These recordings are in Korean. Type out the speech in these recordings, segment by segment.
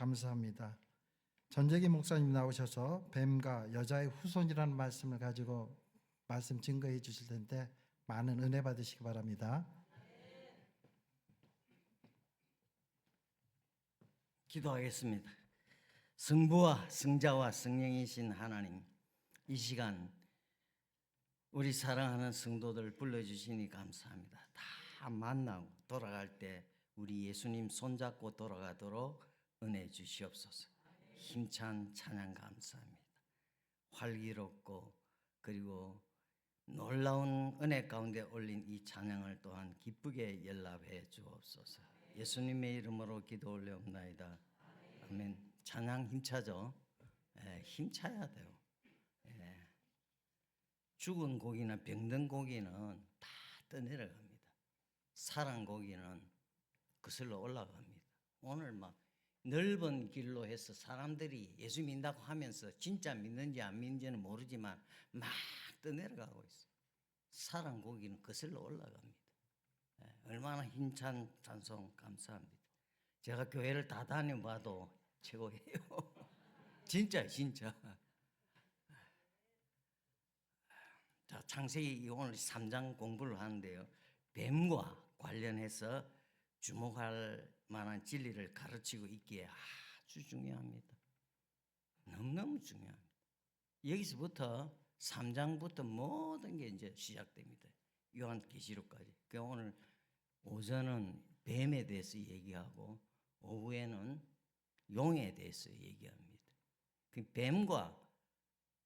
감사합니다. 전재기 목사님 나오셔서 뱀과 여자의 후손이라는 말씀을 가지고 말씀 증거해 주실 텐데 많은 은혜 받으시기 바랍니다. 기도하겠습니다. 성부와 성자와 성령이신 하나님, 이 시간 우리 사랑하는 성도들 불러주시니 감사합니다. 다 만나고 돌아갈 때 우리 예수님 손잡고 돌아가도록 은혜 주시옵소서. 힘찬 찬양 감사합니다. 활기롭고 그리고 놀라운 은혜 가운데 올린 이 찬양을 또한 기쁘게 연락해 주옵소서. 예수님의 이름으로 기도 올려옵나이다. 아멘. 찬양 힘차죠? 힘차야 돼요. 죽은 고기나 병든 고기는 다 떠내려갑니다. 살은 고기는 거슬러 올라갑니다. 오늘 막 넓은 길로 해서 사람들이 예수 믿는다고 하면서 진짜 믿는지 안 믿는지는 모르지만 막 떠내려가고 있어요. 살은 고기는 거슬러 올라갑니다. 얼마나 힘찬 찬송 감사합니다. 제가 교회를 다 다녀봐도 최고예요. 진짜. 자, 창세기 오늘 3장 공부를 하는데요. 뱀과 관련해서 주목할 만한 진리를 가르치고 있기에 아주 중요합니다. 너무너무 중요합니다. 여기서부터 3장부터 모든 게 이제 시작됩니다. 요한계시록까지. 그러니까 오늘 오전은 뱀에 대해서 얘기하고 오후에는 용에 대해서 얘기합니다. 그 뱀과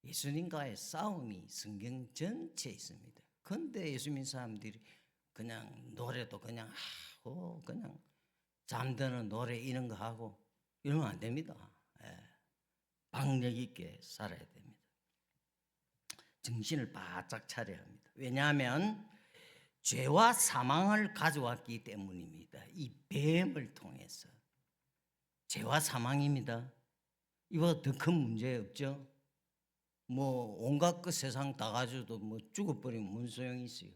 예수님과의 싸움이 성경 전체에 있습니다. 그런데 예수 믿는 사람들이 그냥 노래도 그냥 그냥 잠드는 노래 이런 거 하고 이러면 안 됩니다. 박력 있게 살아야 됩니다. 정신을 바짝 차려야 합니다. 왜냐하면 죄와 사망을 가져왔기 때문입니다. 이 뱀을 통해서 죄와 사망입니다. 이보다 더 큰 문제 없죠. 뭐 온갖 그 세상 다 가져도 뭐 죽어버리면 뭔 소용이 있어요.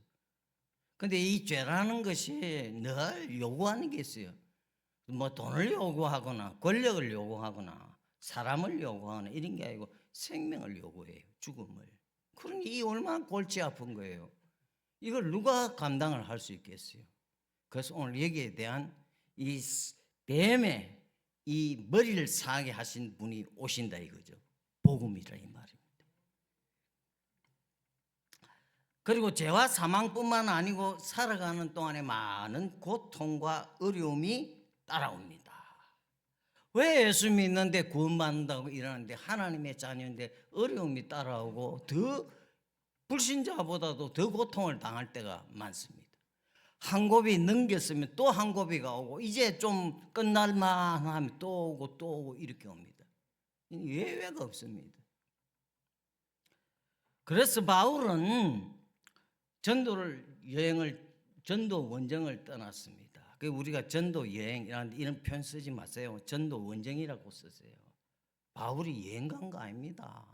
근데 이 죄라는 것이 늘 요구하는 게 있어요. 뭐 돈을 요구하거나 권력을 요구하거나 사람을 요구하거나 이런 게 아니고 생명을 요구해요. 죽음을. 그러니 이 얼마나 골치 아픈 거예요. 이걸 누가 감당을 할 수 있겠어요. 그래서 오늘 여기에 대한 이 뱀의 이 머리를 상하게 하신 분이 오신다 이거죠. 복음이라 이 말입니다. 그리고 죄와 사망뿐만 아니고 살아가는 동안에 많은 고통과 어려움이 따라옵니다. 왜 예수 믿는데 구원받는다고 이러는데 하나님의 자녀인데 어려움이 따라오고 더 불신자보다도 더 고통을 당할 때가 많습니다. 한 고비 넘겼으면 또 한 고비가 오고 이제 좀 끝날만 하면 또 오고 이렇게 옵니다. 예외가 없습니다. 그래서 바울은 전도 원정을 떠났습니다. 우리가 전도 여행이라는 이런 표현 쓰지 마세요. 전도 원정이라고 쓰세요. 바울이 여행 간 거 아닙니다.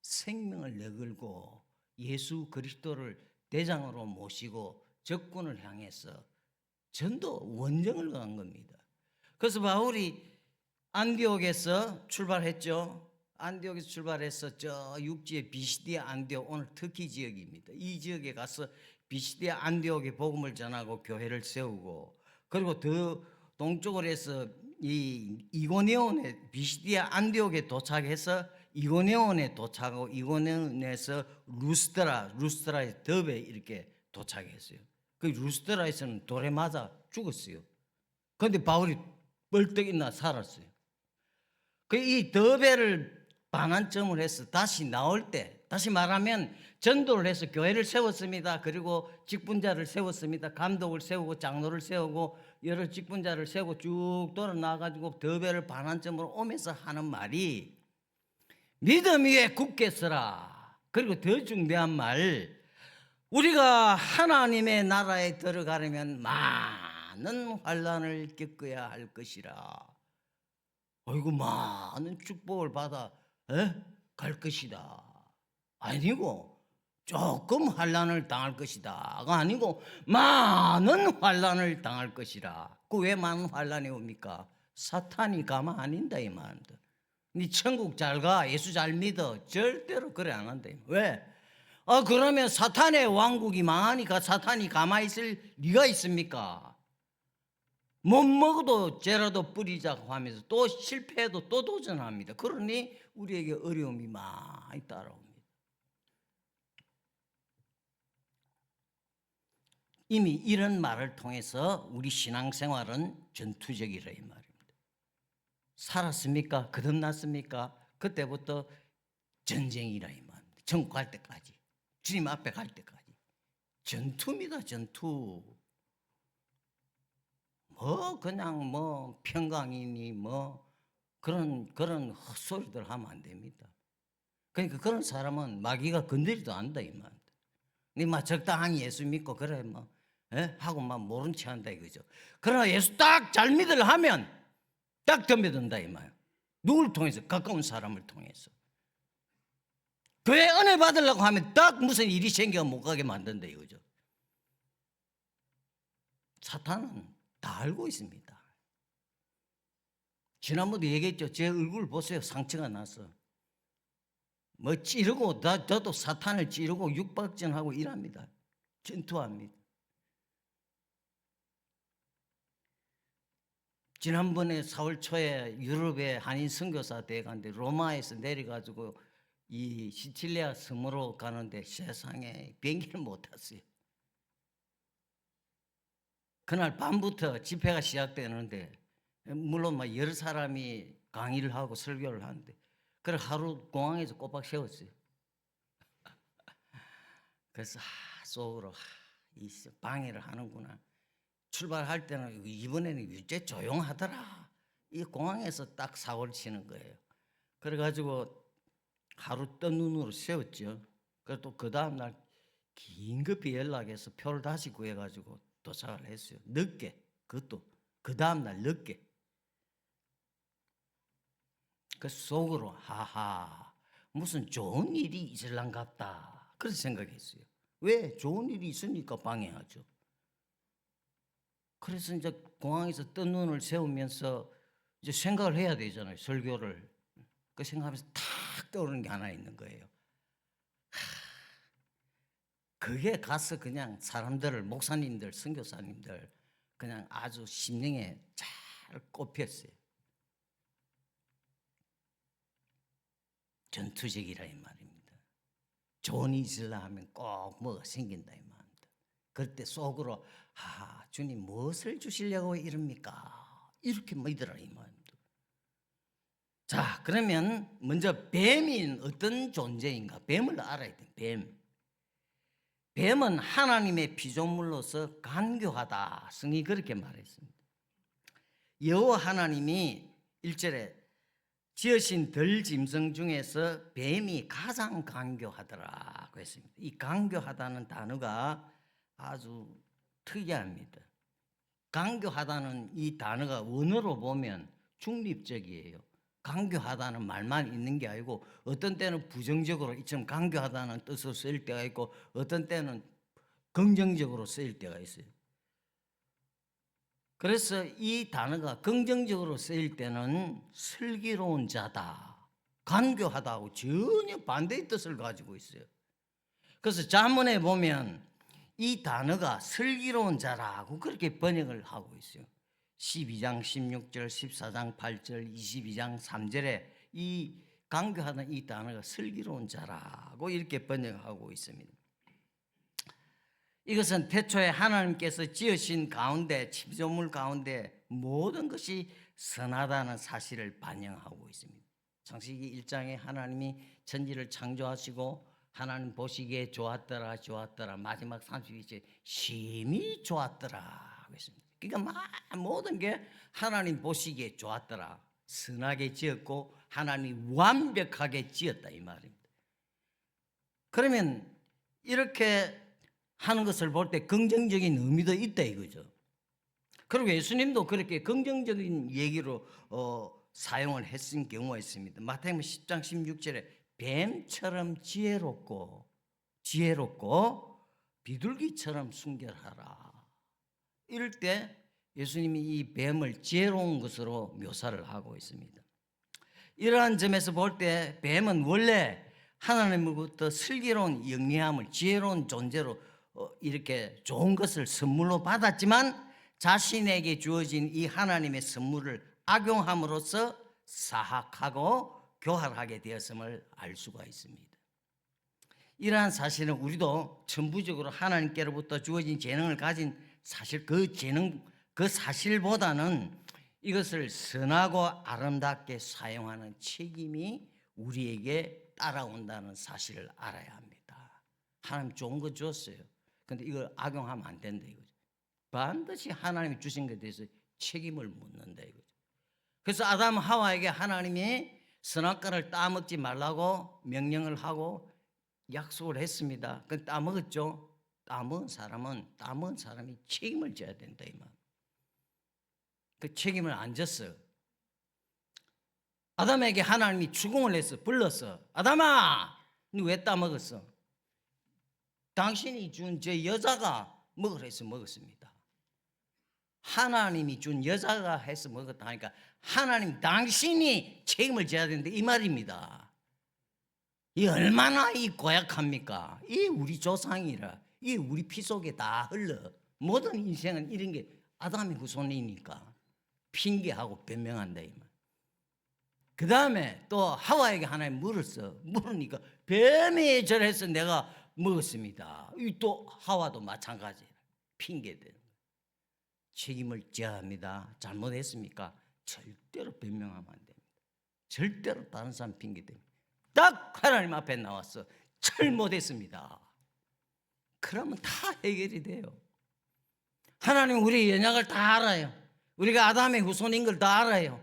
생명을 내걸고 예수 그리스도를 대장으로 모시고 적군을 향해서 전도 원정을 간 겁니다. 그래서 바울이 안디옥에서 출발했죠. 안디옥에서 출발해서 저 육지의 비시디아 안디옥, 오늘 터키 지역입니다. 이 지역에 가서 비시디아 안디옥에 복음을 전하고 교회를 세우고, 그리고 더 동쪽으로 해서 이 이고니온에 비시디아 안디옥에 도착해서 이고니온에 도착하고 이고니온에서 루스트라의 더베 이렇게 도착했어요. 그 루스트라에서는 돌에 맞아 죽었어요. 그런데 바울이 벌떡 일어나 살았어요. 이 더베를 반환점을 해서 다시 나올 때, 다시 말하면 전도를 해서 교회를 세웠습니다. 그리고 직분자를 세웠습니다. 감독을 세우고 장로를 세우고 여러 직분자를 세우고 쭉 돌아 나가지고 더베를 반환점으로 오면서 하는 말이 믿음 위에 굳게 서라. 그리고 더 중요한 말, 우리가 하나님의 나라에 들어가려면 많은 환난을 겪어야 할 것이라. 어이구, 많은 축복을 받아 갈 것이다. 아니고 조금 환난을 당할 것이다가 아니고 많은 환난을 당할 것이라. 그 왜 많은 환난이 옵니까? 사탄이 가만 안 인다 이 말입니다. 네 천국 잘 가, 예수 잘 믿어. 절대로 그래 안 한다. 왜? 그러면 사탄의 왕국이 망하니까 사탄이 가만히 있을 리가 있습니까? 못 먹어도 죄라도 뿌리자고 하면서 또 실패해도 또 도전합니다. 그러니 우리에게 어려움이 많이 따라옵니다. 이미 이런 말을 통해서 우리 신앙생활은 전투적이라 이 말입니다. 살았습니까? 거듭났습니까? 그때부터 전쟁이라 이 말입니다. 천국 갈 때까지, 주님 앞에 갈 때까지 전투입니다. 전투. 그냥 평강이니 그런 헛소리들 하면 안 됩니다. 그러니까 그런 사람은 마귀가 건드리도 안다 이 말입니다. 네 적당히 예수 믿고 그래 하고 모른 체 한다 이거죠. 그러나 예수 딱 잘 믿으려 하면 딱 덤벼든다 이 말. 누굴 통해서? 가까운 사람을 통해서. 교회 은혜 받으려고 하면 딱 무슨 일이 생겨 못 가게 만든다 이거죠. 사탄은 다 알고 있습니다. 지난번도 얘기했죠. 제 얼굴 보세요. 상처가 나서 찌르고 저도 사탄을 찌르고 육박전하고 일합니다. 전투합니다. 지난번에 4월 초에 유럽에 한인 선교사 대회 갔는데 로마에서 내려가지고 이 시칠리아 섬으로 가는데 세상에 비행기를 못 탔어요. 그날 밤부터 집회가 시작되는데 물론 여러 사람이 강의를 하고 설교를 하는데 그래 하루 공항에서 꼬박 세웠어요. 그래서 속으로 이 방해를 하는구나. 출발할 때는 이번에는 유죄 조용하더라. 이 공항에서 딱 사고를 치는 거예요. 그래가지고 하루 뜬 눈으로 세웠죠. 그래서 또 그 다음날 긴급히 연락해서 표를 다시 구해가지고 도착을 했어요. 늦게. 그것도 그 다음날 늦게. 그 속으로 하하 무슨 좋은 일이 있을란갑다. 그렇게 생각했어요. 왜? 좋은 일이 있으니까 방해하죠. 그래서 이제 공항에서 뜬 눈을 세우면서 이제 생각을 해야 되잖아요. 설교를. 그 생각하면서 탁 떠오르는 게 하나 있는 거예요. 그게 가서 그냥 사람들을 목사님들, 선교사님들 그냥 아주 심령에 잘 꼽혔어요. 전투적이라 이 말입니다. 좋은 일이 있으려 하면 꼭 뭐가 생긴다 이 말입니다. 그럴 때 속으로 주님 무엇을 주시려고 이럽니까? 이렇게 믿으라 이 말입니다. 자, 그러면 먼저 뱀이 어떤 존재인가? 뱀을 알아야 돼요. 뱀은 하나님의 피조물로서 간교하다. 성이 그렇게 말했습니다. 여호와 하나님이 1절에 지으신 들 짐승 중에서 뱀이 가장 간교하더라고 했습니다. 이 간교하다는 단어가 아주 특이합니다. 간교하다는 이 단어가 원어로 보면 중립적이에요. 간교하다는 말만 있는 게 아니고 어떤 때는 부정적으로 이처럼 간교하다는 뜻으로 쓰일 때가 있고 어떤 때는 긍정적으로 쓰일 때가 있어요. 그래서 이 단어가 긍정적으로 쓰일 때는 슬기로운 자다, 간교하다고 전혀 반대의 뜻을 가지고 있어요. 그래서 잠언에 보면 이 단어가 슬기로운 자라고 그렇게 번역을 하고 있어요. 12장 16절, 14장 8절, 22장 3절에 이 간교하는 이 단어가 슬기로운 자라고 이렇게 번역하고 있습니다. 이것은 태초에 하나님께서 지으신 가운데 피조물 가운데 모든 것이 선하다는 사실을 반영하고 있습니다. 창세기 1장에 하나님이 천지를 창조하시고 하나님 보시기에 좋았더라 마지막 32절 심히 좋았더라 했습니다. 그러니까 모든 게 하나님 보시기에 좋았더라, 선하게 지었고 하나님 완벽하게 지었다 이 말입니다. 그러면 이렇게 하는 것을 볼 때 긍정적인 의미도 있다 이거죠. 그리고 예수님도 그렇게 긍정적인 얘기로 사용을 했은 경우가 있습니다. 마태복음 10장 16절에 뱀처럼 지혜롭고 비둘기처럼 순결하라. 이럴 때 예수님이 이 뱀을 지혜로운 것으로 묘사를 하고 있습니다. 이러한 점에서 볼 때 뱀은 원래 하나님으로부터 슬기로운 영리함을 지혜로운 존재로 이렇게 좋은 것을 선물로 받았지만 자신에게 주어진 이 하나님의 선물을 악용함으로써 사악하고 교활하게 되었음을 알 수가 있습니다. 이러한 사실은 우리도 천부적으로 하나님께로부터 주어진 재능을 가진 사실 그 사실보다는 이것을 선하고 아름답게 사용하는 책임이 우리에게 따라온다는 사실을 알아야 합니다. 하나님 좋은 거 줬어요. 근데 이걸 악용하면 안 된다 이거죠. 반드시 하나님이 주신 것에 대해서 책임을 묻는다 이거죠. 그래서 아담 하와에게 하나님이 선악과를 따먹지 말라고 명령을 하고 약속을 했습니다. 그 따먹었죠. 따먹은 사람이 책임을 져야 된다 이 말. 그 책임을 안 졌어요. 아담에게 하나님이 추궁을 해서 불렀어. 아담아, 너 왜 따먹었어? 당신이 준 저 여자가 먹으라 해서 먹었습니다. 하나님이 준 여자가 해서 먹었다 하니까 하나님 당신이 책임을 져야 되는데 이 말입니다. 이 얼마나 이 고약합니까? 이 우리 조상이라 이 우리 피 속에 다 흘러. 모든 인생은 이런 게 아담의 후손이니까 핑계하고 변명한다 이 말. 그 다음에 또 하와에게 하나님 물으니까 뱀이 저래서 내가 먹었습니다. 또 하와도 마찬가지예요. 핑계대는 책임을 져야 합니다. 잘못했습니까? 절대로 변명하면 안 됩니다. 절대로 다른 사람 핑계대면 딱 하나님 앞에 나와서 잘못했습니다. 그러면 다 해결이 돼요. 하나님 우리 연약을 다 알아요. 우리가 아담의 후손인 걸 다 알아요.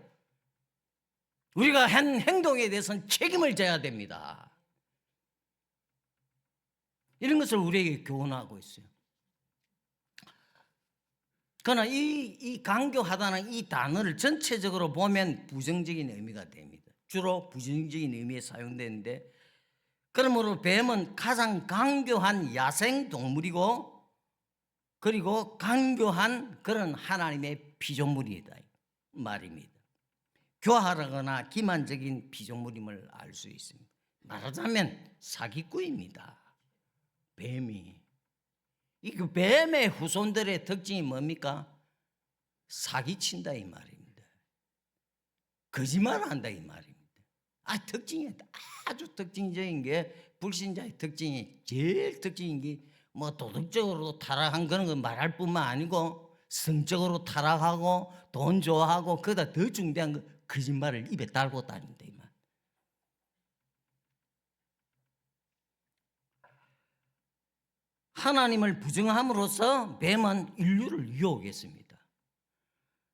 우리가 한 행동에 대해서는 책임을 져야 됩니다. 이런 것을 우리에게 교훈하고 있어요. 그러나 이 강교하다는 이 단어를 전체적으로 보면 부정적인 의미가 됩니다. 주로 부정적인 의미에 사용되는데, 그러므로 뱀은 가장 강교한 야생 동물이고 그리고 강교한 그런 하나님의 피조물이다 말입니다. 교활하거나 기만적인 피조물임을 알 수 있습니다. 말하자면 사기꾼입니다. 뱀이. 그 뱀의 후손들의 특징이 뭡니까? 사기친다 이 말입니다. 거짓말한다 이 말입니다. 특징이 아주 특징적인 게 불신자의 특징이 제일 특징인 게 뭐 도덕적으로 타락한 그런 거 말할 뿐만 아니고 성적으로 타락하고 돈 좋아하고 그보다 더 중대한 거 거짓말을 입에 달고 다닌다 이 말. 하나님을 부정함으로써 뱀은 인류를 유혹했습니다.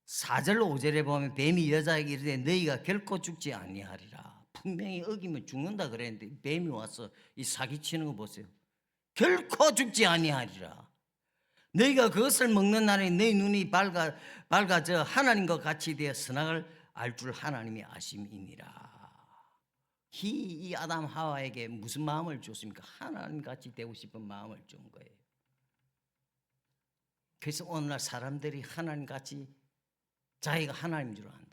4절 5절에 보면 뱀이 여자에게 이르되 너희가 결코 죽지 아니하리라. 분명히 어기면 죽는다 그랬는데 뱀이 와서 이 사기치는 거 보세요. 결코 죽지 아니하리라. 너희가 그것을 먹는 날에 너희 눈이 밝아져 하나님과 같이 되어 선악을 알 줄 하나님이 아심이니라. 이 아담 하와에게 무슨 마음을 줬습니까? 하나님같이 되고 싶은 마음을 준 거예요. 그래서 오늘날 사람들이 하나님같이 자기가 하나님인 줄 안다고.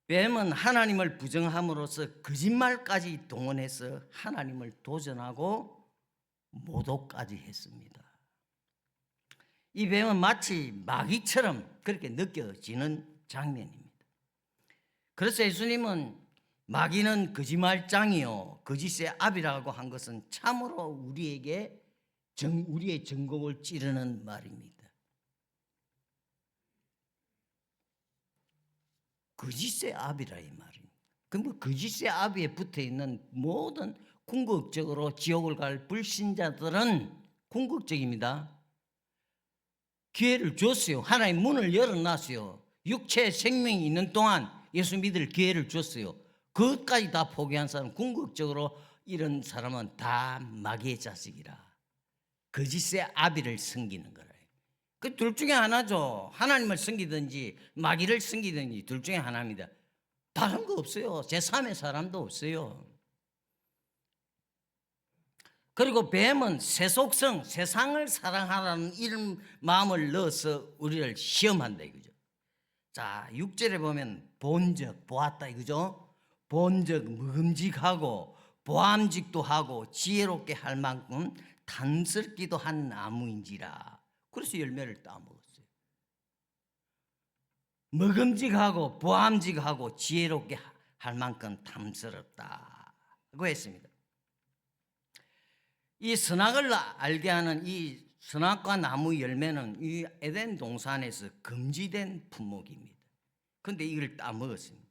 뱀은 하나님을 부정함으로써 거짓말까지 동원해서 하나님을 도전하고 모독까지 했습니다. 이 뱀은 마치 마귀처럼 그렇게 느껴지는 장면입니다. 그래서 예수님은 마귀는 거짓말장이요 거짓의 압이라고 한 것은 참으로 우리의 전곡을 찌르는 말입니다. 거짓의 압이라 이 말입니다. 그럼 거짓의 압에 붙어 있는 모든 궁극적으로 지옥을 갈 불신자들은 궁극적입니다. 기회를 줬어요. 하나님 문을 열어놨어요. 육체 생명이 있는 동안 예수 믿을 기회를 줬어요. 그것까지 다 포기한 사람, 궁극적으로 이런 사람은 다 마귀의 자식이라. 거짓의 아비를 섬기는 거라. 그 둘 중에 하나죠. 하나님을 섬기든지 마귀를 섬기든지 둘 중에 하나입니다. 다른 거 없어요. 제3의 사람도 없어요. 그리고 뱀은 세속성, 세상을 사랑하라는 이런 마음을 넣어서 우리를 시험한다 이거죠. 자, 6절에 보면 본적 보았다 이거죠. 본적 묵음직하고 보암직도 하고 지혜롭게 할 만큼 탐스럽기도 한 나무인지라. 그래서 열매를 따먹었어요. 먹음직하고 보암직하고 지혜롭게 할 만큼 탐스럽다고 했습니다. 이 선악을 알게 하는 이 선악과 나무 열매는 이 에덴 동산에서 금지된 품목입니다. 그런데 이걸 따먹었습니다.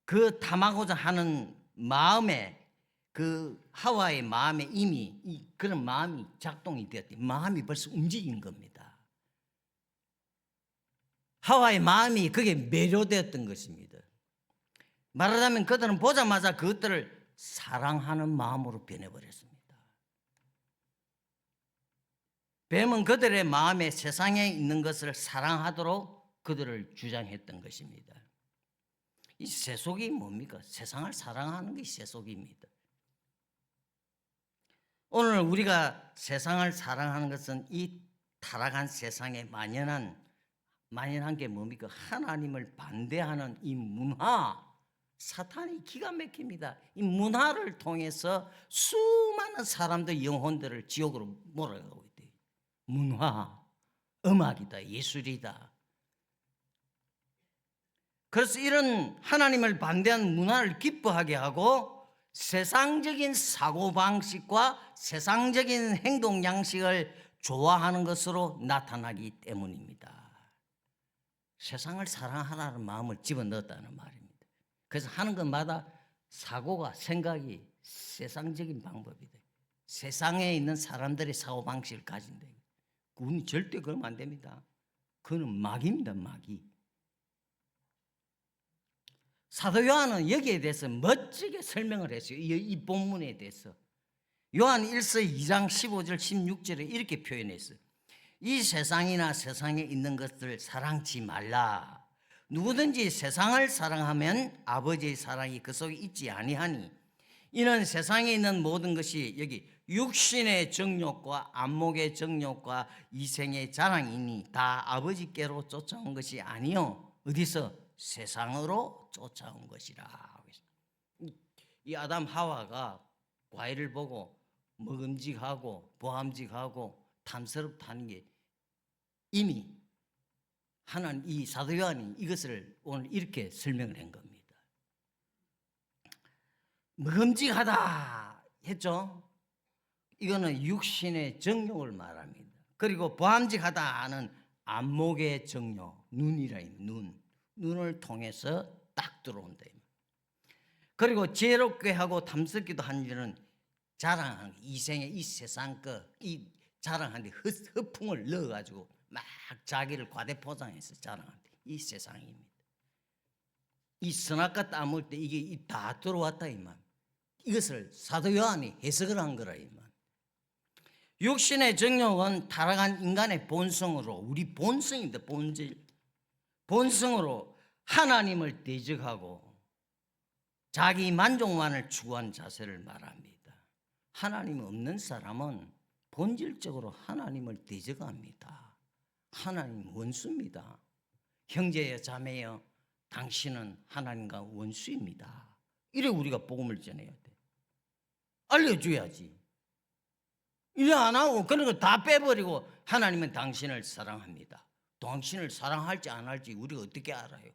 그 탐하고자 하는 마음에, 그 하와의 마음에 이미 그런 마음이 작동이 되었대. 마음이 벌써 움직인 겁니다. 하와의 마음이 그게 매료되었던 것입니다. 말하자면 그들은 보자마자 그것들을 사랑하는 마음으로 변해버렸습니다. 뱀은 그들의 마음에 세상에 있는 것을 사랑하도록 그들을 주장했던 것입니다. 이 세속이 뭡니까? 세상을 사랑하는 게 세속입니다. 오늘 우리가 세상을 사랑하는 것은 이 타락한 세상에 만연한 게 뭡니까? 하나님을 반대하는 이 문화, 사탄이 기가 막힙니다. 이 문화를 통해서 수많은 사람들 영혼들을 지옥으로 몰아가고 있대요. 문화, 음악이다, 예술이다. 그래서 이런 하나님을 반대하는 문화를 기뻐하게 하고 세상적인 사고방식과 세상적인 행동 양식을 좋아하는 것으로 나타나기 때문입니다. 세상을 사랑하라는 마음을 집어넣었다는 말입니다. 그래서 하는 것마다 사고가, 생각이 세상적인 방법이다. 세상에 있는 사람들의 사고방식을 가진다. 그건 절대 그러면 안 됩니다. 그건 마귀입니다, 마귀. 사도 요한은 여기에 대해서 멋지게 설명을 했어요. 이 본문에 대해서. 요한 1서 2장 15절 16절에 이렇게 표현했어요. 이 세상이나 세상에 있는 것들 사랑치 말라. 누구든지 세상을 사랑하면 아버지의 사랑이 그 속에 있지 아니하니 이는 세상에 있는 모든 것이 여기 육신의 정욕과 안목의 정욕과 이생의 자랑이니 다 아버지께로 쫓아온 것이 아니요 어디서 세상으로 쫓아온 것이라. 이 아담 하와가 과일을 보고 먹음직하고 보암직하고 탐스럽다는 게 이미 하나님, 이 사도 요한이 이것을 오늘 이렇게 설명을 한 겁니다. 먹음직하다 했죠. 이거는 육신의 정욕을 말합니다. 그리고 보암직하다는 안목의 정욕, 눈이라 눈을 통해서 딱 들어온다. 그리고 지혜롭게 하고 탐스럽기도 한 일은 자랑하는 이생의 이 세상 이 자랑하는데 허풍을 넣어가지고 막 자기를 과대포장해서 자랑하는데 이 세상입니다. 이 선악과 따먹을 때 이게 다 들어왔다 이만. 이것을 사도 요한이 해석을 한 거라 이만. 육신의 정욕은 타락한 인간의 본성으로 우리 본성입니다. 본성으로 하나님을 대적하고 자기 만족만을 추구한 자세를 말합니다. 하나님 없는 사람은 본질적으로 하나님을 대적합니다. 하나님 원수입니다. 형제여 자매여 당신은 하나님과 원수입니다. 이래 우리가 복음을 전해야 돼. 알려줘야지. 이래 안 하고 그런 거 다 빼버리고 하나님은 당신을 사랑합니다. 당신을 사랑할지 안 할지 우리가 어떻게 알아요?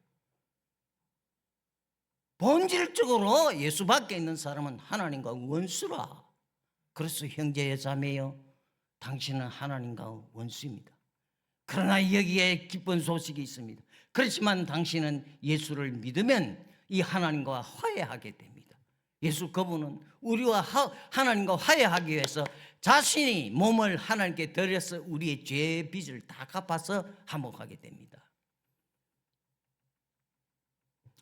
본질적으로 예수 밖에 있는 사람은 하나님과 원수라. 그래서 형제여 자매여 당신은 하나님과 원수입니다. 그러나 여기에 기쁜 소식이 있습니다. 그렇지만 당신은 예수를 믿으면 이 하나님과 화해하게 됩니다. 예수 그분은 우리와 하나님과 화해하기 위해서 자신이 몸을 하나님께 드려서 우리의 죄의 빚을 다 갚아서 화목하게 됩니다.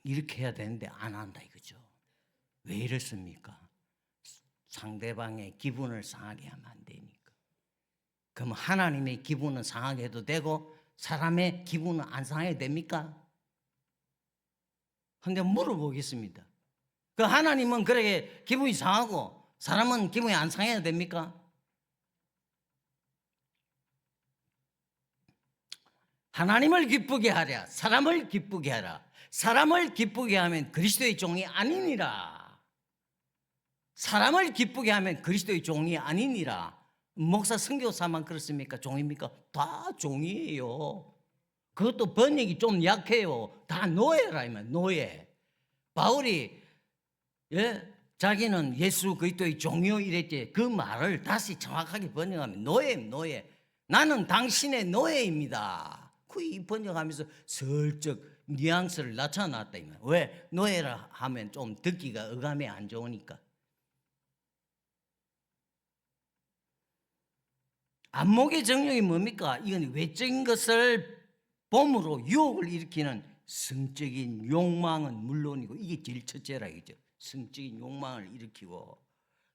이렇게 해야 되는데 안 한다 이거죠. 왜 이렇습니까? 상대방의 기분을 상하게 하면 안 되니까. 그럼 하나님의 기분은 상하게 해도 되고 사람의 기분은 안 상하게 됩니까? 근데 물어보겠습니다. 그 하나님은 그렇게 기분이 상하고 사람은 기분이 안 상해야 됩니까? 하나님을 기쁘게 하랴, 사람을 기쁘게 하라. 사람을 기쁘게 하면 그리스도의 종이 아니니라. 사람을 기쁘게 하면 그리스도의 종이 아니니라. 목사 선교사만 그렇습니까? 종입니까? 다 종이에요. 그것도 번역이 좀 약해요. 다 노예라 이면 노예. 바울이 자기는 예수 그리스도의 종이요 이랬지. 그 말을 다시 정확하게 번역하면 노예. 나는 당신의 노예입니다. 그 번역하면서 슬쩍 뉘앙스를 낮춰놨다 이면. 왜? 노예라 하면 좀 듣기가 어감이 안 좋으니까. 안목의 정령이 뭡니까? 이건 외적인 것을 봄으로 유혹을 일으키는 성적인 욕망은 물론이고, 이게 제일 첫째라 이거죠. 성적인 욕망을 일으키고,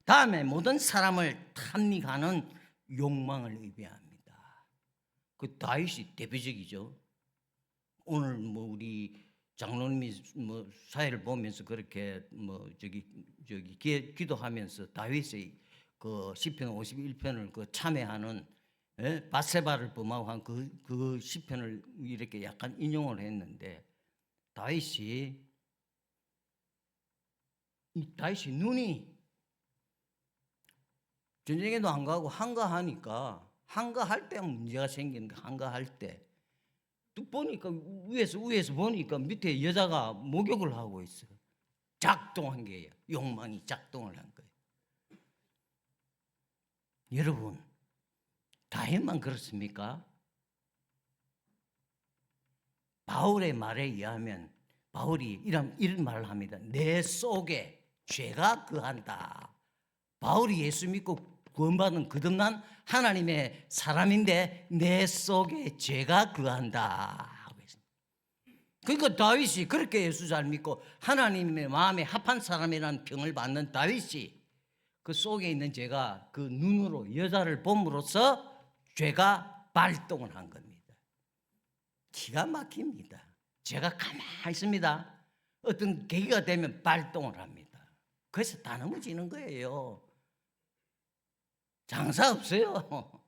다음에 모든 사람을 탐닉하는 욕망을 의미합니다. 그 다윗이 대표적이죠. 오늘 우리 장로님이 사회를 보면서 그렇게 기도하면서 다윗의 그 시편 51편을 그 참회하는 밧세바를 범하고 한 그 시편을 이렇게 약간 인용을 했는데, 다윗이 눈이 전쟁에도 안 가고 한가하니까, 한가할 때 문제가 생기는 거. 한가할 때 뚝 보니까 위에서 보니까 밑에 여자가 목욕을 하고 있어요. 작동한 게예요. 욕망이 작동을 한 거예요. 여러분, 다윗만 그렇습니까? 바울의 말에 의하면 바울이 이런 말을 합니다. 내 속에 죄가 거한다. 바울이 예수 믿고 구원받은 거듭난 하나님의 사람인데 내 속에 죄가 거한다. 그러니까 다윗이 그렇게 예수 잘 믿고 하나님의 마음에 합한 사람이라는 평을 받는 다윗이 그 속에 있는 죄가 그 눈으로 여자를 봄으로써 죄가 발동을 한 겁니다. 기가 막힙니다. 죄가 가만히 있습니다. 어떤 계기가 되면 발동을 합니다. 그래서 다 넘어지는 거예요. 장사 없어요.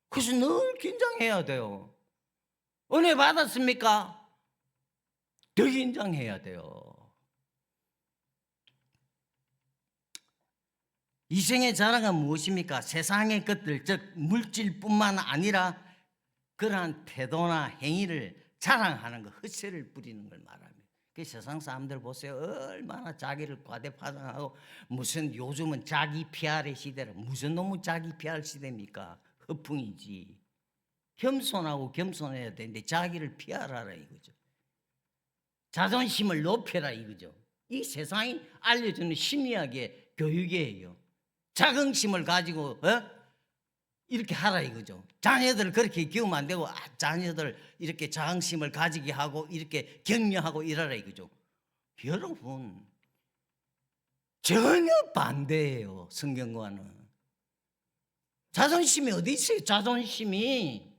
그래서 늘 긴장해야 돼요. 은혜 받았습니까? 더 긴장해야 돼요. 이생의 자랑은 무엇입니까? 세상의 것들, 즉 물질뿐만 아니라 그러한 태도나 행위를 자랑하는 것, 헛세를 부리는 걸 말합니다. 그 세상 사람들 보세요. 얼마나 자기를 과대파장하고, 무슨 요즘은 자기 PR의 시대라. 무슨 놈의 자기 PR 시대입니까? 허풍이지. 겸손하고 겸손해야 되는데 자기를 PR하라 이거죠. 자존심을 높여라 이거죠. 이 세상이 알려주는 심리학의 교육이에요. 자긍심을 가지고 이렇게 하라 이거죠. 자녀들을 그렇게 키우면 안 되고, 자녀들 이렇게 자긍심을 가지게 하고 이렇게 격려하고 이러라 이거죠. 여러분, 전혀 반대예요. 성경과는. 자존심이 어디 있어요? 자존심이.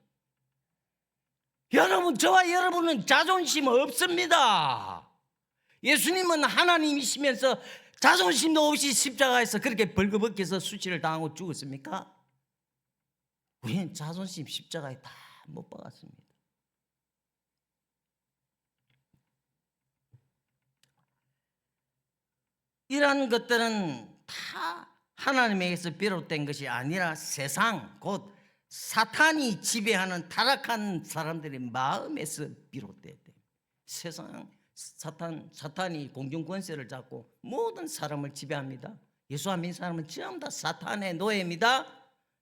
여러분, 저와 여러분은 자존심 없습니다. 예수님은 하나님이시면서 자존심도 없이 십자가에서 그렇게 벌거벗겨서 수치를 당하고 죽었습니까? 우리는 자존심 십자가에 다 못 박았습니다. 이러한 것들은 다 하나님에게서 비롯된 것이 아니라 세상, 곧 사탄이 지배하는 타락한 사람들의 마음에서 비롯돼야 돼요. 세상, 사탄이 공중 권세를 잡고 모든 사람을 지배합니다. 예수 안 믿는 사람은 전부 다 사탄의 노예입니다.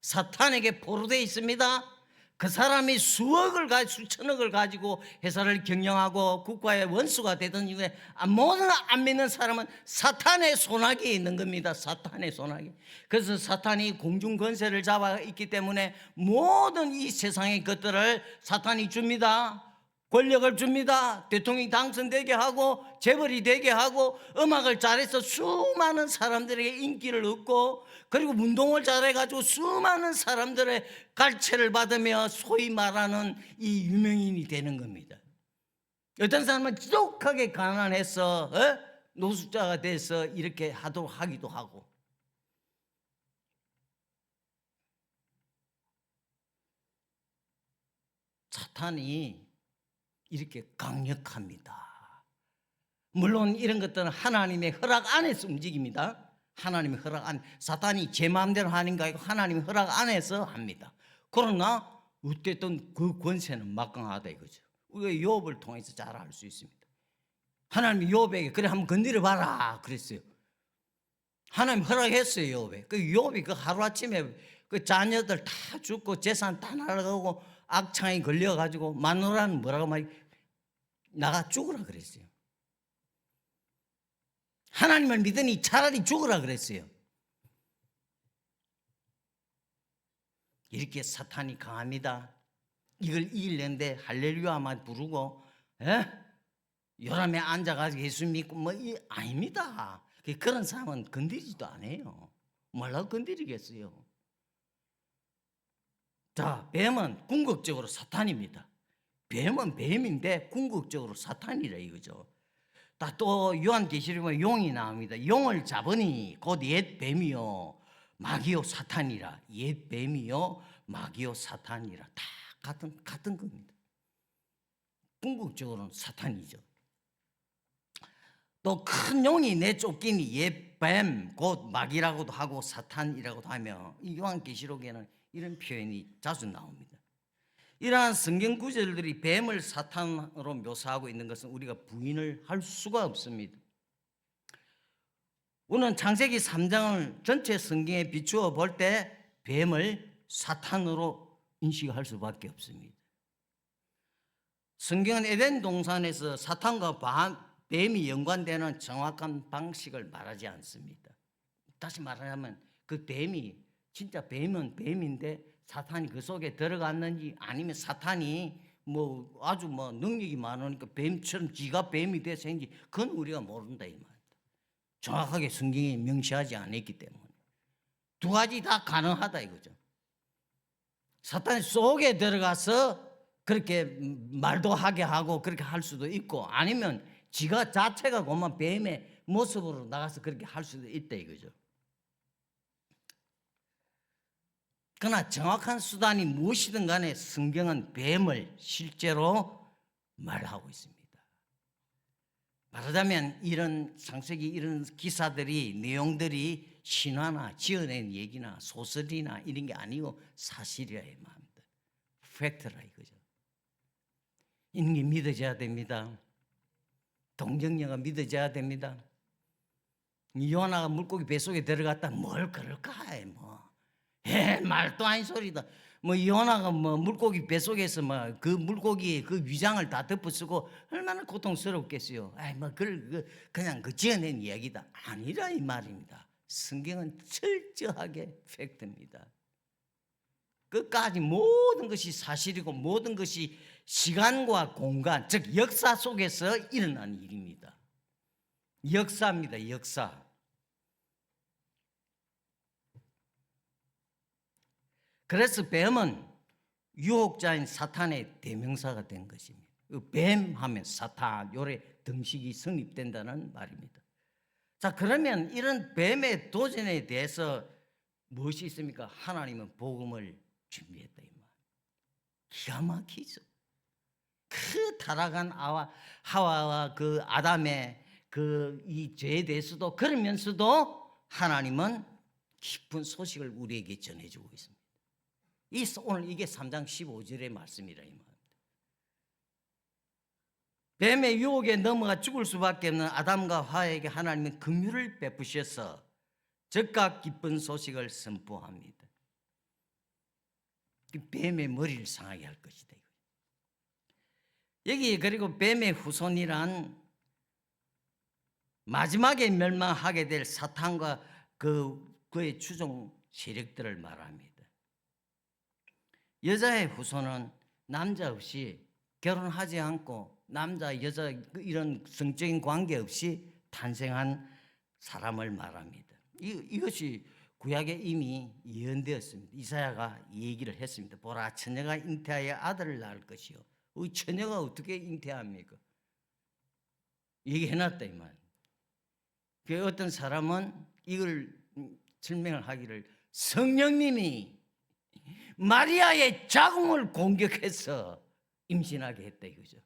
사탄에게 포로되어 있습니다. 그 사람이 수천억을 가지고 회사를 경영하고 국가의 원수가 되던 이후에 모든 안 믿는 사람은 사탄의 손아귀에 있는 겁니다. 사탄의 손아귀. 그래서 사탄이 공중 권세를 잡아 있기 때문에 모든 이 세상의 것들을 사탄이 줍니다. 권력을 줍니다. 대통령이 당선되게 하고 재벌이 되게 하고 음악을 잘해서 수많은 사람들에게 인기를 얻고, 그리고 운동을 잘해가지고 수많은 사람들의 갈채를 받으며 소위 말하는 이 유명인이 되는 겁니다. 어떤 사람은 지독하게 가난해서 노숙자가 돼서 이렇게 하기도 하고, 사탄이 이렇게 강력합니다. 물론 이런 것들은 하나님의 허락 안에서 움직입니다. 하나님의 허락 안, 사탄이 제 마음대로 하는 거 아니고 하나님의 허락 안에서 합니다. 그러나 어쨌든 그 권세는 막강하다 이거죠. 우리가 욥을 통해서 잘 알 수 있습니다. 하나님이 욥에게 그래 한번 건드려 봐라 그랬어요. 하나님 허락했어요. 욥에. 그 욥이 그 하루아침에 그 자녀들 다 죽고 재산 다 날아가고 악창이 걸려가지고 마누라는 뭐라고 말이 나가 죽으라 그랬어요. 하나님을 믿으니 차라리 죽으라 그랬어요. 이렇게 사탄이 강합니다. 이걸 이기려는데 할렐루야만 부르고 요람에 앉아가지고 예수 믿고 뭐 아닙니다. 그런 사람은 건드리지도 않아요. 뭐라고 건드리겠어요. 자, 뱀은 궁극적으로 사탄입니다. 뱀은 뱀인데 궁극적으로 사탄이라 이거죠. 또 요한계시록에 보면 용이 나옵니다. 용을 잡으니 곧 옛 뱀이요 마귀요 사탄이라. 옛 뱀이요 마귀요 사탄이라. 다 같은 겁니다. 궁극적으로는 사탄이죠. 또 큰 용이 내쫓기니 옛 뱀 곧 마귀라고도 하고 사탄이라고도 하며 이 요한계시록에는 이런 표현이 자주 나옵니다. 이러한 성경 구절들이 뱀을 사탄으로 묘사하고 있는 것은 우리가 부인을 할 수가 없습니다. 우리는 창세기 3장을 전체 성경에 비추어 볼 때 뱀을 사탄으로 인식할 수밖에 없습니다. 성경은 에덴 동산에서 사탄과 뱀이 연관되는 정확한 방식을 말하지 않습니다. 다시 말하자면 그 뱀이 진짜 뱀은 뱀인데 사탄이 그 속에 들어갔는지 아니면 사탄이 뭐 아주 뭐 능력이 많으니까 뱀처럼 지가 뱀이 돼서인지 그건 우리가 모른다 이 말이다. 정확하게 성경이 명시하지 않았기 때문에 두 가지 다 가능하다 이거죠. 사탄이 속에 들어가서 그렇게 말도 하게 하고 그렇게 할 수도 있고 아니면 지가 자체가 그만 뱀의 모습으로 나가서 그렇게 할 수도 있다 이거죠. 그러나 정확한 수단이 무엇이든 간에 성경은 뱀을 실제로 말하고 있습니다. 말하자면 이런 창세기 이런 기사들이 내용들이 신화나 지어낸 얘기나 소설이나 이런 게 아니고 사실이라 이 말입니다. 팩트라 이거죠. 이런 게 믿어져야 됩니다. 동정녀가 믿어져야 됩니다. 요나가 물고기 뱃속에 들어갔다 뭘 그럴까 뭐. 말도 아닌 소리다. 뭐 요나가 뭐 물고기 뱃속에서 뭐 그 물고기의 그 위장을 다 덮어쓰고 얼마나 고통스럽겠어요. 뭐 그냥 그 지어낸 이야기다. 아니라 이 말입니다. 성경은 철저하게 팩트입니다. 끝까지 모든 것이 사실이고 모든 것이 시간과 공간, 즉 역사 속에서 일어난 일입니다. 역사입니다. 역사. 그래서 뱀은 유혹자인 사탄의 대명사가 된 것입니다. 뱀 하면 사탄, 요래 등식이 성립된다는 말입니다. 자, 그러면 이런 뱀의 도전에 대해서 무엇이 있습니까? 하나님은 복음을 준비했다 이 말. 기가 막히죠. 그 타락한 하와와 그 아담의 그 이 죄에 대해서도 그러면서도 하나님은 깊은 소식을 우리에게 전해주고 있습니다. 오늘 이게 3장 15절의 말씀이라 이 말입니다. 뱀의 유혹에 넘어가 죽을 수밖에 없는 아담과 하와에게 하나님은 긍휼을 베푸셔서 즉각 기쁜 소식을 선포합니다. 뱀의 머리를 상하게 할 것이다. 여기 그리고 뱀의 후손이란 마지막에 멸망하게 될 사탄과 그의 추종 세력들을 말합니다. 여자의 후손은 남자 없이 결혼하지 않고 남자 여자 이런 성적인 관계 없이 탄생한 사람을 말합니다. 이것이 구약에 이미 예언되었습니다. 이사야가 얘기를 했습니다. 보라, 처녀가 잉태하여 아들을 낳을 것이요. 처녀가 어떻게 잉태합니까? 얘기해놨다 이 말. 그 어떤 사람은 이걸 설명을 하기를 성령님이 마리아의 자궁을 공격해서 임신하게 했다 이거죠.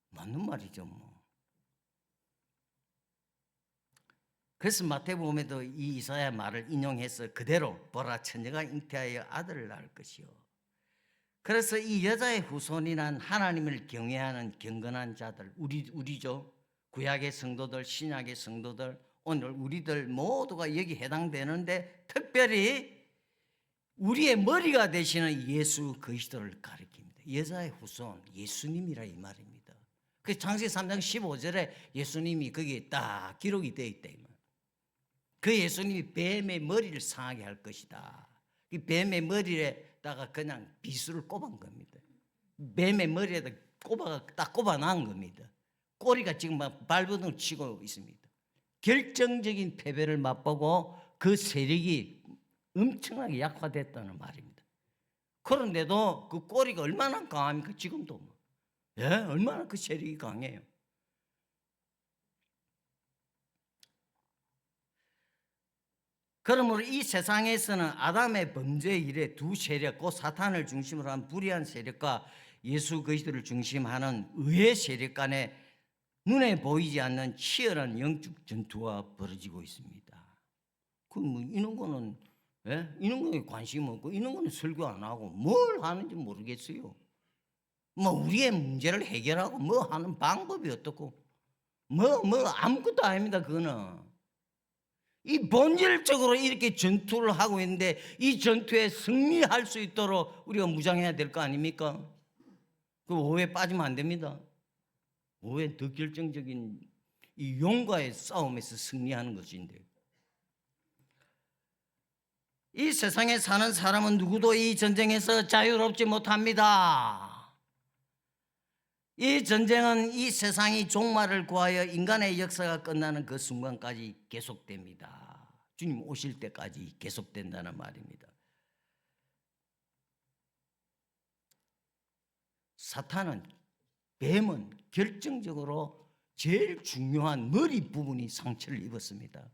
맞는 말이죠 뭐. 그래서 마태복음에도 이 이사야 말을 인용해서 그대로 보라 처녀가 잉태하여 아들을 낳을 것이요. 그래서 이 여자의 후손이란 하나님을 경외하는 경건한 자들, 우리죠. 구약의 성도들, 신약의 성도들, 오늘 우리들 모두가 여기 해당되는데 특별히 우리의 머리가 되시는 예수 그리스도를 가리킵니다. 여자의 후손, 예수님이라 이 말입니다. 그 창세기 3장 15절에 예수님이 거기에 딱 기록이 되어 있다. 그 예수님이 뱀의 머리를 상하게 할 것이다. 이 뱀의 머리에다가 그냥 비수를 꼽은 겁니다. 뱀의 머리에다 딱 꼽아 놓은 겁니다. 꼬리가 지금 막 발버둥 치고 있습니다. 결정적인 패배를 맛보고 그 세력이 엄청나게 약화됐다는 말입니다. 그런데도 그 꼬리가 얼마나 강합니까? 지금도 뭐. 예, 얼마나 그 세력이 강해요. 그러므로 이 세상에서는 아담의 범죄 이래 두 세력, 곧 사탄을 중심으로 한 불의한 세력과 예수 그리스도를 중심하는 의의 세력 간에 눈에 보이지 않는 치열한 영적 전투가 벌어지고 있습니다. 뭐 이런 거는 이런 거에 관심 없고 이런 거는 설교 안 하고 뭘 하는지 모르겠어요. 뭐 우리의 문제를 해결하고 뭐 하는 방법이 어떻고 뭐 아무것도 아닙니다. 그거는. 이 본질적으로 이렇게 전투를 하고 있는데 이 전투에 승리할 수 있도록 우리가 무장해야 될 거 아닙니까? 그 오해에 빠지면 안 됩니다. 오해는 더 결정적인 이 용과의 싸움에서 승리하는 것인데, 이 세상에 사는 사람은 누구도 이 전쟁에서 자유롭지 못합니다. 이 전쟁은 이 세상이 종말을 구하여 인간의 역사가 끝나는 그 순간까지 계속됩니다. 주님 오실 때까지 계속된다는 말입니다. 사탄은, 뱀은 결정적으로 제일 중요한 머리 부분이 상처를 입었습니다.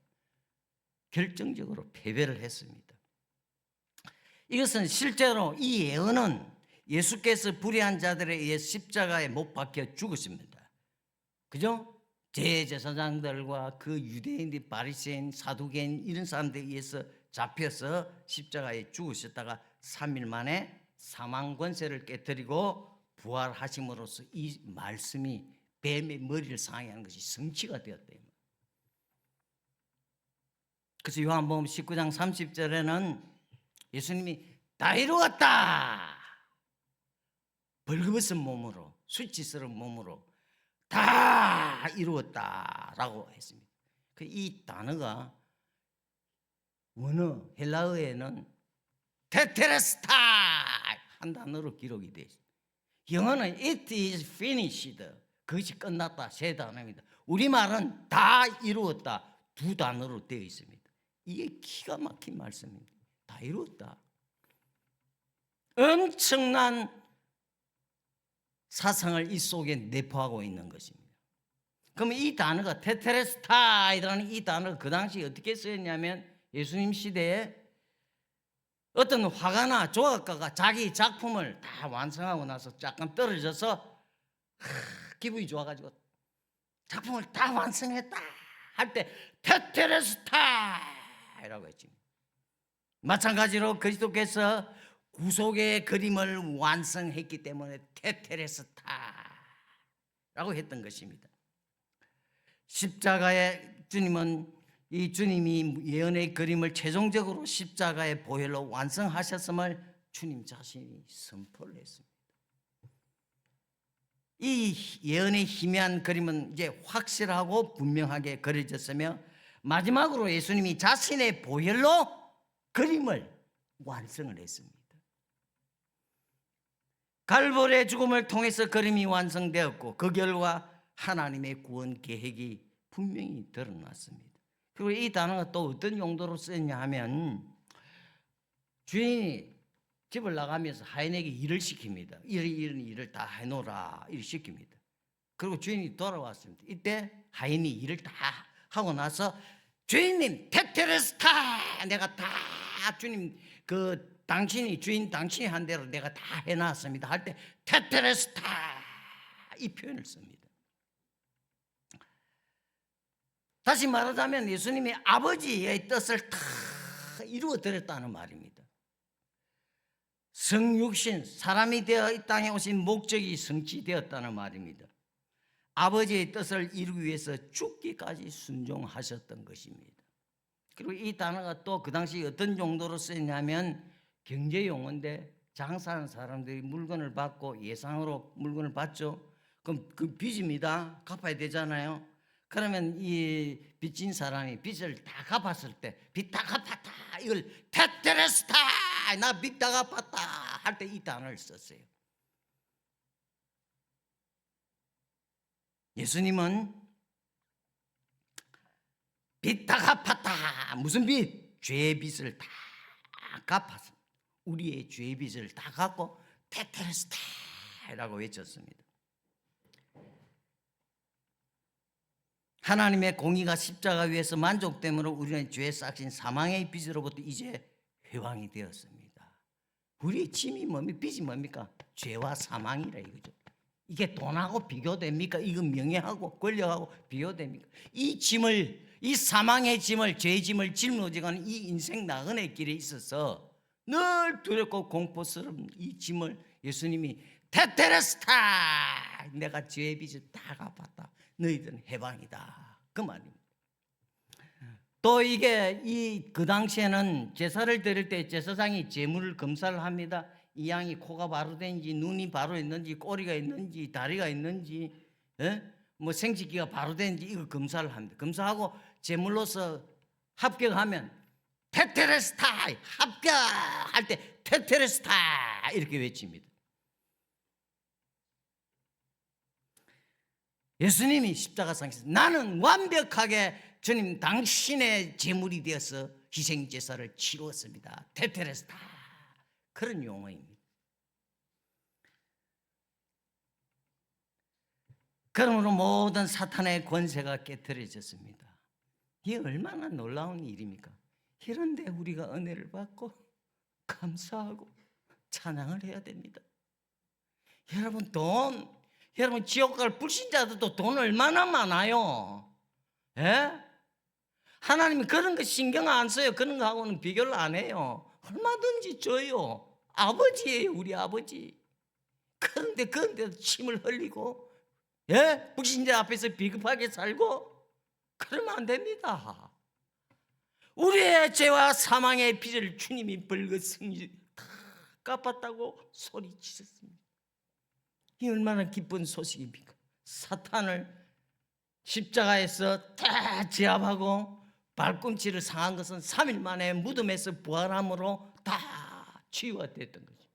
결정적으로 패배를 했습니다. 이것은 실제로 이 예언은 예수께서 불의한 자들에 의해 십자가에 못 박혀 죽으십니다. 그죠? 대제사장들과 그 유대인들, 바리새인, 사두개인 이런 사람들에 의해서 잡혀서 십자가에 죽으셨다가 3일 만에 사망 권세를 깨뜨리고 부활하심으로써 이 말씀이 뱀의 머리를 상하게 하는 것이 성취가 되었다. 그래서 요한복음 19장 30절에는 예수님이 다 이루었다, 벌거벗은 몸으로, 수치스러운 몸으로 다 이루었다라고 했습니다. 이 단어가 원어 헬라어에는 테테레스타 한 단어로 기록이 되어 있습니다. 영어는 it is finished, 그것이 끝났다, 세 단어입니다. 우리말은 다 이루었다, 두 단어로 되어 있습니다. 이게 기가 막힌 말씀입니다. 다 이루었다. 엄청난 사상을 이 속에 내포하고 있는 것입니다. 그러면 이 단어가 테테레스타이라는 이 단어가 그 당시 어떻게 쓰였냐면, 예수님 시대에 어떤 화가나 조각가가 자기 작품을 다 완성하고 나서 잠깐 떨어져서 기분이 좋아가지고 작품을 다 완성했다 할 때 테테레스타이라고 했지. 마찬가지로 그리스도께서 구속의 그림을 완성했기 때문에 테테레스타라고 했던 것입니다. 십자가의 주님은, 이 주님이 예언의 그림을 최종적으로 십자가의 보혈로 완성하셨음을 주님 자신이 선포를 했습니다. 이 예언의 희미한 그림은 이제 확실하고 분명하게 그려졌으며, 마지막으로 예수님이 자신의 보혈로 그림을 완성을 했습니다. 갈보리의 죽음을 통해서 그림이 완성되었고, 그 결과 하나님의 구원 계획이 분명히 드러났습니다. 그리고 이 단어가 또 어떤 용도로 쓰였냐 하면, 주인이 집을 나가면서 하인에게 일을 시킵니다. 이런 일을 다 해놓으라, 일을 시킵니다. 그리고 주인이 돌아왔습니다. 이때 하인이 일을 다 하고 나서, 주인님 테테레스타, 내가 다 주님 그 당신이 주인 당신이 한 대로 내가 다 해놨습니다 할 때 테테레스타 이 표현을 씁니다. 다시 말하자면 예수님이 아버지의 뜻을 다 이루어드렸다는 말입니다. 성육신 사람이 되어 이 땅에 오신 목적이 성취되었다는 말입니다. 아버지의 뜻을 이루기 위해서 죽기까지 순종하셨던 것입니다. 그리고 이 단어가 또 그 당시 어떤 정도로 쓰였냐면 경제 용어인데 장사하는 사람들이 물건을 받고 예상으로 물건을 받죠. 그럼 그 빚입니다. 갚아야 되잖아요. 그러면 이 빚진 사람이 빚을 다 갚았을 때 빚 다 갚았다 이걸 테테레스타 나 빚 다 갚았다 할 때 이 단어를 썼어요. 예수님은 빚 다 갚았다. 무슨 빚? 죄의 빚을 다 갚았습니다. 우리의 죄의 빚을 다 갚고 테테레스타라고 외쳤습니다. 하나님의 공의가 십자가 위에서 만족됨으로 우리는 죄에 싹신 사망의 빚으로부터 이제 회방이 되었습니다. 우리의 짐이 뭡니까? 빚이 뭡니까? 죄와 사망이라 이거죠. 이게 돈하고 비교됩니까? 이건 명예하고 권력하고 비교됩니까? 이 짐을, 이 사망의 짐을, 죄의 짐을 짊어지고는 이 인생 나그네 길에 있어서 늘 두렵고 공포스러운 이 짐을 예수님이 테테레스타 내가 죄의 빚을 다 갚았다. 너희들은 해방이다. 그 말입니다. 또 이게 그 당시에는 제사를 드릴 때 제사장이 제물을 검사를 합니다. 이 양이 코가 바로 되는지 눈이 바로 있는지 꼬리가 있는지 다리가 있는지 뭐 생식기가 바로 되는지 이거 검사를 합니다. 검사하고 제물로서 합격하면 테테레스타 합격할 때 테테레스타 이렇게 외칩니다. 예수님이 십자가상에서 나는 완벽하게 주님 당신의 제물이 되어서 희생제사를 치루었습니다. 테테레스타 그런 용어입니다. 그러므로 모든 사탄의 권세가 깨트려졌습니다. 이게 얼마나 놀라운 일입니까? 이런데 우리가 은혜를 받고 감사하고 찬양을 해야 됩니다. 여러분 지옥 갈 불신자들도 돈 얼마나 많아요. 예? 하나님이 그런 거 신경 안 써요. 그런 거하고는 비교를 안 해요. 얼마든지 줘요. 아버지예요, 우리 아버지. 그런데 침을 흘리고 불신자 앞에서 비겁하게 살고 그러면 안 됩니다. 우리의 죄와 사망의 빚을 주님이 벌거숭이 다 갚았다고 소리치셨습니다. 이 얼마나 기쁜 소식입니까? 사탄을 십자가에서 다 제압하고 발꿈치를 상한 것은 3일 만에 무덤에서 부활함으로 다 치유가 됐던 거죠.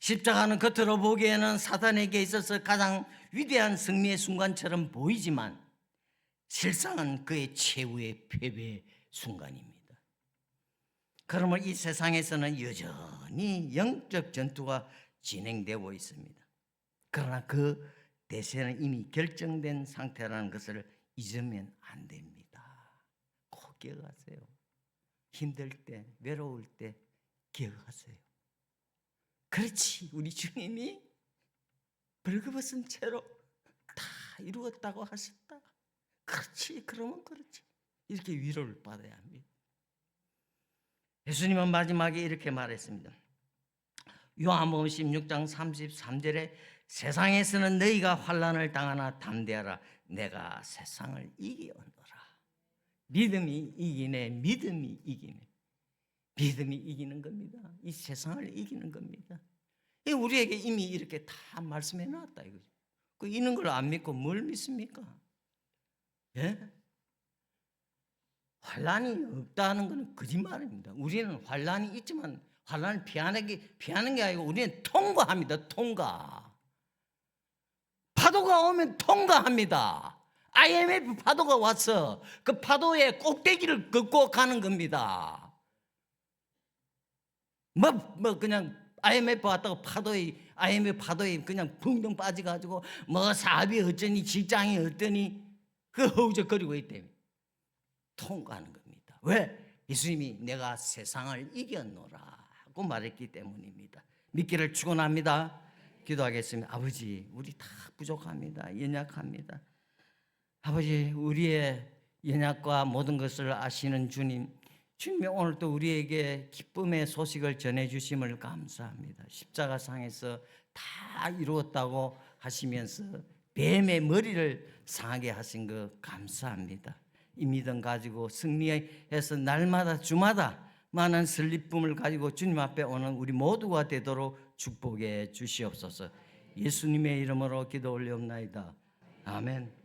십자가는 겉으로 보기에는 사탄에게 있어서 가장 위대한 승리의 순간처럼 보이지만 실상은 그의 최후의 패배의 순간입니다. 그러므로 이 세상에서는 여전히 영적 전투가 진행되고 있습니다. 그러나 그 대세는 이미 결정된 상태라는 것을 잊으면 안 됩니다. 꼭 기억하세요. 힘들 때, 외로울 때 기억하세요. 그렇지, 우리 주님이 벌거벗은 채로 다 이루었다고 하셨다. 그렇지, 그러면 그렇지. 이렇게 위로를 받아야 합니다. 예수님은 마지막에 이렇게 말했습니다. 요한복음 16장 33절에 세상에서는 너희가 환난을 당하나 담대하라. 내가 세상을 이기었노라. 믿음이 이기네. 믿음이 이기네. 믿음이 이기는 겁니다. 이 세상을 이기는 겁니다. 우리에게 이미 이렇게 다 말씀해 놨다 이거죠. 그 있는 걸 안 믿고 뭘 믿습니까? 예? 환난이 없다는 것은 거짓말입니다. 우리는 환난이 있지만 환난을 피하는 게 아니고 우리는 통과합니다. 통과. 파도가 오면 통과합니다. IMF 파도가 와서 그 파도의 꼭대기를 걷고 가는 겁니다. 그냥 IMF 왔다고 IMF 파도에 그냥 붕덩 빠져가지고 사업이 어쩌니 직장이 어떠니 그 허우적거리고 있대요. 통과하는 겁니다. 왜? 예수님이 내가 세상을 이겼노라 고 말했기 때문입니다. 믿기를 축원합니다. 기도하겠습니다. 아버지, 우리 다 부족합니다. 연약합니다. 아버지, 우리의 연약과 모든 것을 아시는 주님, 주님이 오늘 또 우리에게 기쁨의 소식을 전해주심을 감사합니다. 십자가상에서 다 이루었다고 하시면서 뱀의 머리를 상하게 하신 것 감사합니다. 이 믿음 가지고 승리해서 날마다 주마다 많은 설립품을 가지고 주님 앞에 오는 우리 모두가 되도록 축복해 주시옵소서. 예수님의 이름으로 기도 올리옵나이다. 아멘.